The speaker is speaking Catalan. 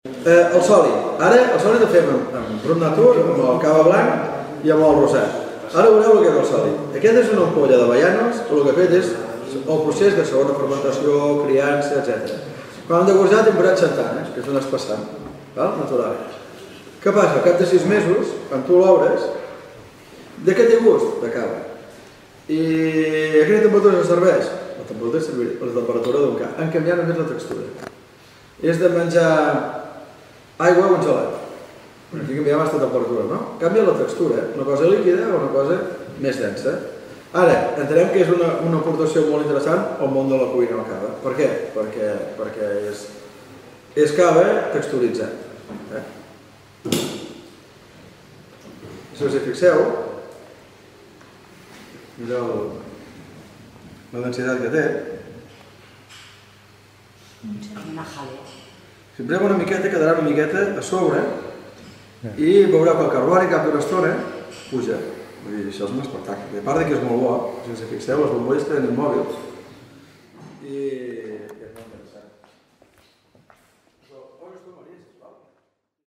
El sòlid. Ara el sòlid el fem amb brut natur, amb el cava blanc i amb el rosat. Ara veureu el que és el sòlid. Aquesta és una ampolla de Baianos, el que ha fet és el procés de segona fermentació, criança, etc. Quan hem degorjat hem posat xantanes, que és un espassant, natural. Què passa? Al cap de 6 mesos, quan tu l'obres, de què té gust? De cava. I a quina temperatura se serveix? La temperatura d'un ca. Han canviat només la textura. És de menjar aigua o un gelat. Aquí canviem aquesta temperatura, no? Canvia la textura, una cosa líquida o una cosa més densa. Ara, entenem que és una aportació molt interessant al món de la cuina al cava. Per què? Perquè és cava texturitzat. Si us hi fixeu, mireu la densitat que té. Si posem una miqueta, quedarà una miqueta a sobre i veureu que el carboni cap d'una estona puja. Això és un espectacle. A part que és molt bo, si us hi fixeu, les bombolles tenen immòbils.